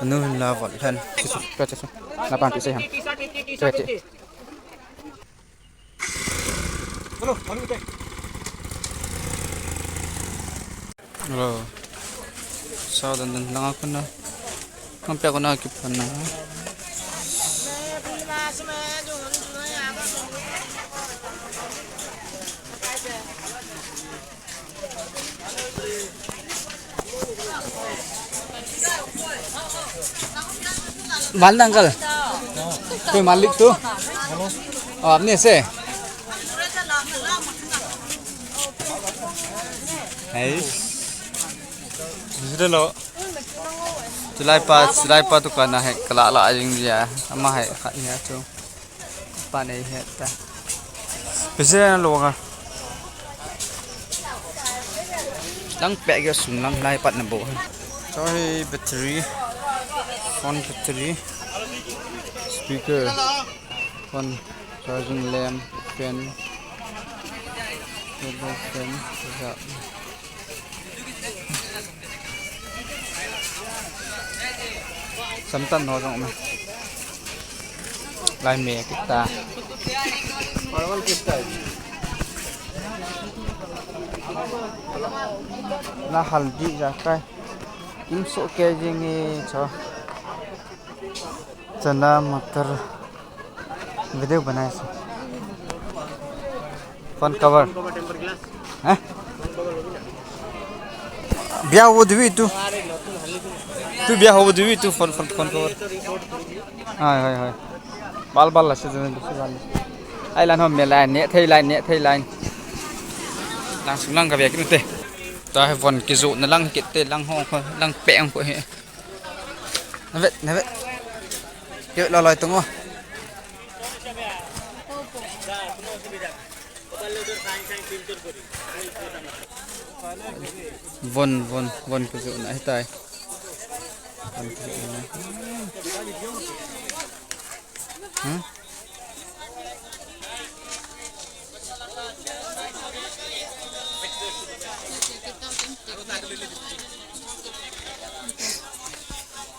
nu la vot han cheute na pan pi se han cheute hello sao dan dan lang ako na kampi ako na kipan na Bán uncle. Tôi Malik tu. Apne se. Hey. Sudah lo. Julai pa tu kana hai kala la jing dia. Ama hai khatnya tu. Pa nei hai ta. Bese lo ka. Đang bẹ cái súng lăng lai bắt nằm bộ. Cho battery. Phone battery, speaker, phone charging lamp, fan, sắm tân nó rộng này, lai mè kita, là haldi ra cái, kim số kia gì cho चना मटर video बनाए से phone cover हैं ब्याह हो दिवी तू ब्याह हो दिवी तू फोन कवर हाय हाय हाय बाल लसे जने बाल ai lan hôm mẹ lại nè thay lại lang sung lang ka việc cái ta hay vòn cái dụ nó lang cái tê lang ho lang bẹng của hệ nó vậy yuk loloi tunggu. Von ke zona hitai.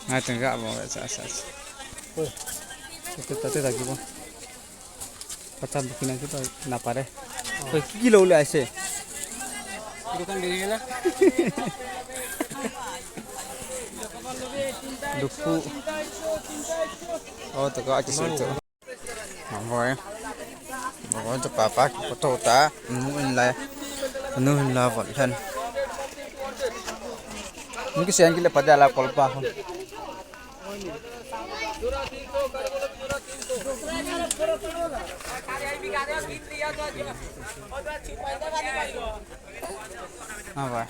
Hai tengah bawa sas. Kita tadi lagi bang, pacar bikinan kita kenapa deh? Kau kilo le aise? Bukan diri lah. Duku. Oh, tu kau aje situ. Mamboy. Mamboy tu papa foto ta, nu la vot kan. Mungkin siang kita pada lah kolpa. Apa?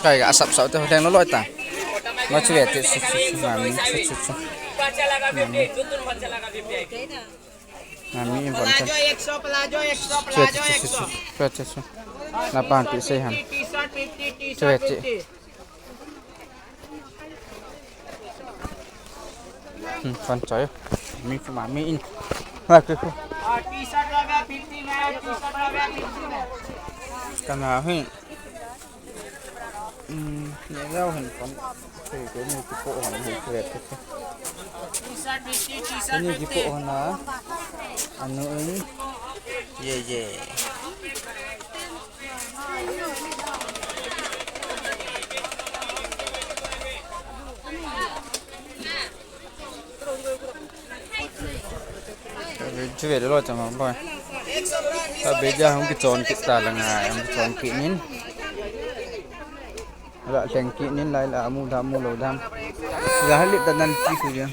Kayak asap tu yang loloi ta. Mau cuci tu Mami impon kan. Cuci. Lapan pisehan. Cuci. Con coy. Mami in. Lagi. T-shirt lagi 50 में T-shirt lagi 50 में. Kana hin. Nhẹ nhau hình con thì cái này cái bộ hoàn hình đẹp thế. Cái này cái bộ hoàn là anh nói yeah. Chú về đó rồi chẳng không thôi. Bây giờ không cái tròn cái ta là ngài không cái tròn kỹ nín. Lại thành kỹ nín lại là mua lẩu đam. Giá liệu tận ăn chi kìa.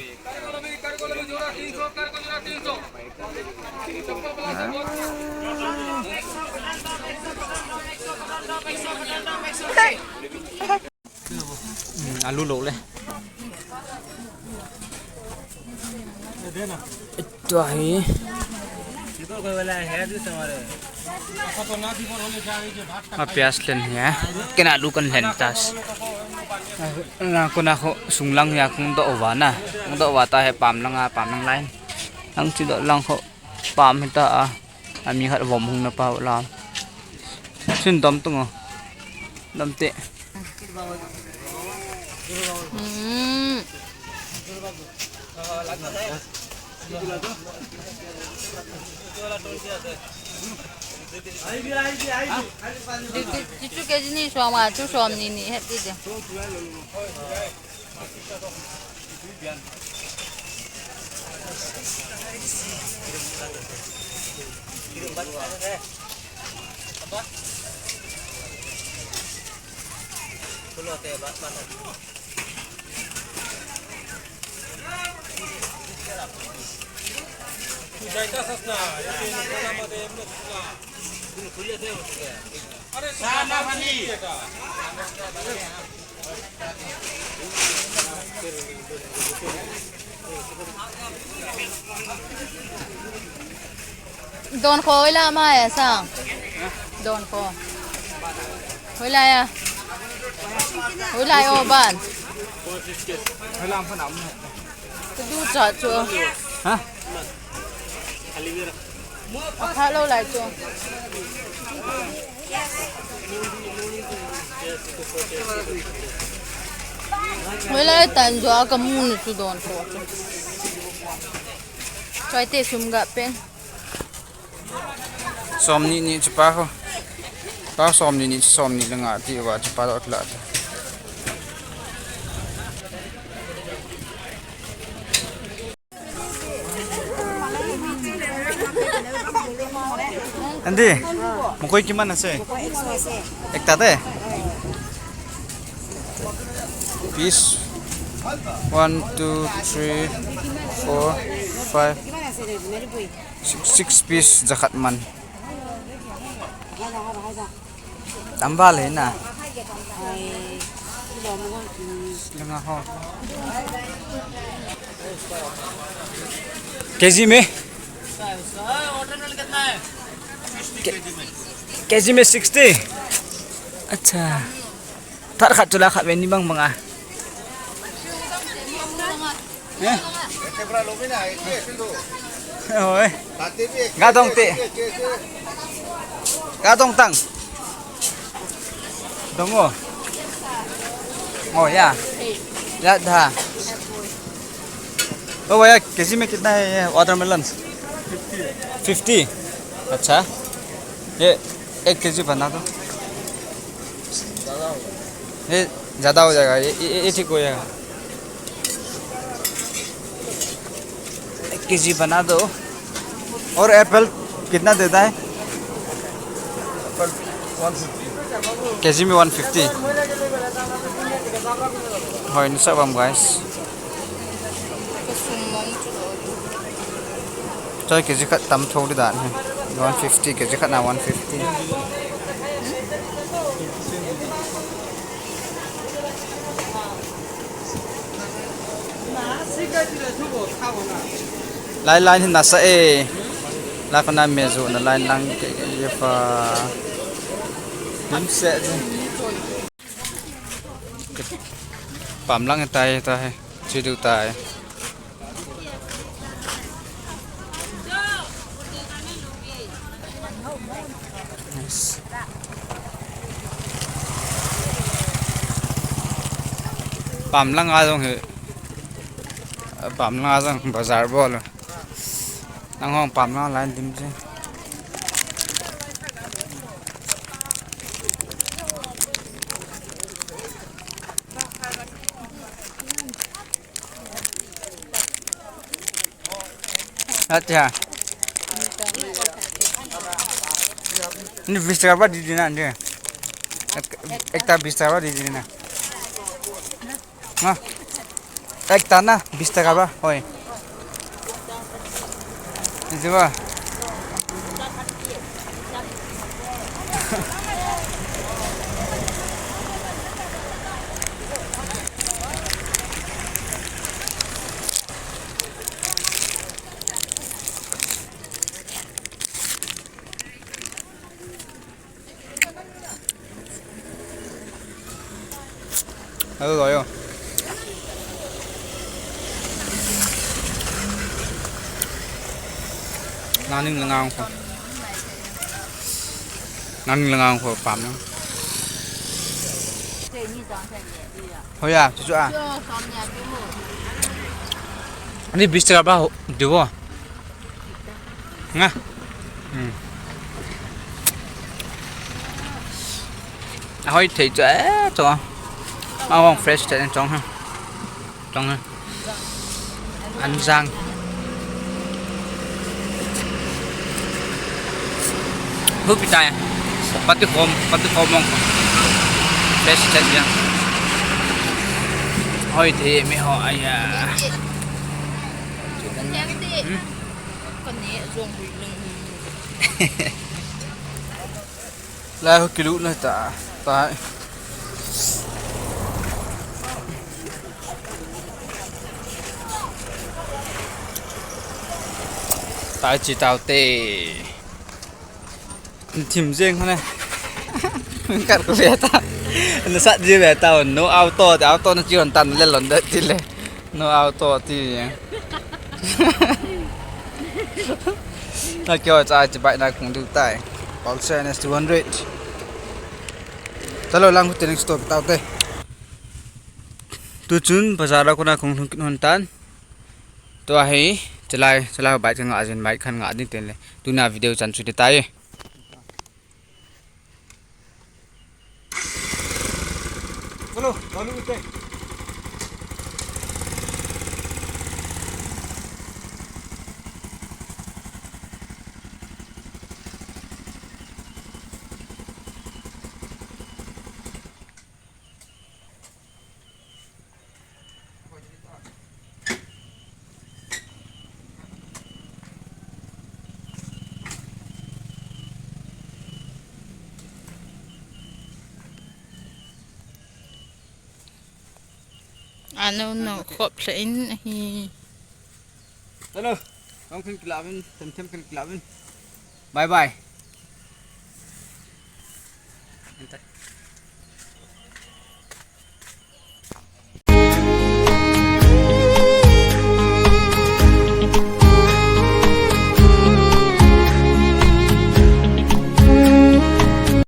Alu lẩu đây. Itu ahi. Mapias len ya. Kena lukan lentas. Aku nak sunglang ya kung do wana. Kung do wata he pam lang lain. Ang si do lang ko pam hita ami hat vom hung na pa lam. Sin dom tung dom te. Cucu ke sini suami tu suami ni happy je. Don ko wala ma ya sang. Don ko. Wala ya. Wala yo ban. Wala ang panam. Tu cha chu. Ha? Hello lại chu. Wala tan jo ka mun chu don ko. Choi te sum ga pen. Som ni cepa ko. Ta som ni lang ati wa cepa dot la. Andi, mukoi gimana sih? Ekta deh. Piece 1, 2, 3, 4, 5, 6 piece zakat man. Tambah le na. Lengah ho. KG में KG में 60 अच्छा tar khat chula khat ni bang bang oi ga dong tang dong oh ya ya dah ओ भैया KG में कितना है ये watermelon 50 अच्छा ये 1 केजी बना दो ये ज़्यादा हो जाएगा ये ठीक हो जाएगा 1 केजी बना दो और एप्पल कितना देता है केजी में 150 हो इन सब हम guys Tôi cái gì khác tầm thâu đi đạn hay 150 cái gì khác nào 150 lại lại thì nó sẽ là con nam mẹ rồi nó lại năng cái và điểm sẽ bám lăng tay tay chưa được tay bám lăng ai không hả bám lăng rằng bazar bol năng hong bám lăng lại tìm chứ hết chưa ini 20 taka di sini nanti ekta 20 taka di sini nah ekta na 20 taka ba oi itu ba rồi không ngon nhưng là ngon không ngon nhưng là ngon không phẩm lắm thôi à chú à anh đi biết sao bao được không nghe hỏi thì dễ cho không fresh thì trong ha trong ha ăn rang húp bị tai bắt được không mong fresh thì nha hỏi thì mấy họ ai à lại cái lũ này ta tại tại chỉ tao tê tìm riêng thôi này cắt cái vẻ ta nó sát riêng vẻ tao no auto thì auto nó chỉ còn tần lên lần đấy thì lên no auto thì nó kêu cho chỉ bạn này cũng được tại bảo xe này 200 chalo lang hotel next stop tao tê tu chun bazar ko na kung hon tan to hi chalai bike ka nga jen bike khan nga din ten le tu na video chan chu de tai chalo Jalukie ano no khop sein hi chalo không khinh klabin thêm khinh klabin bye bye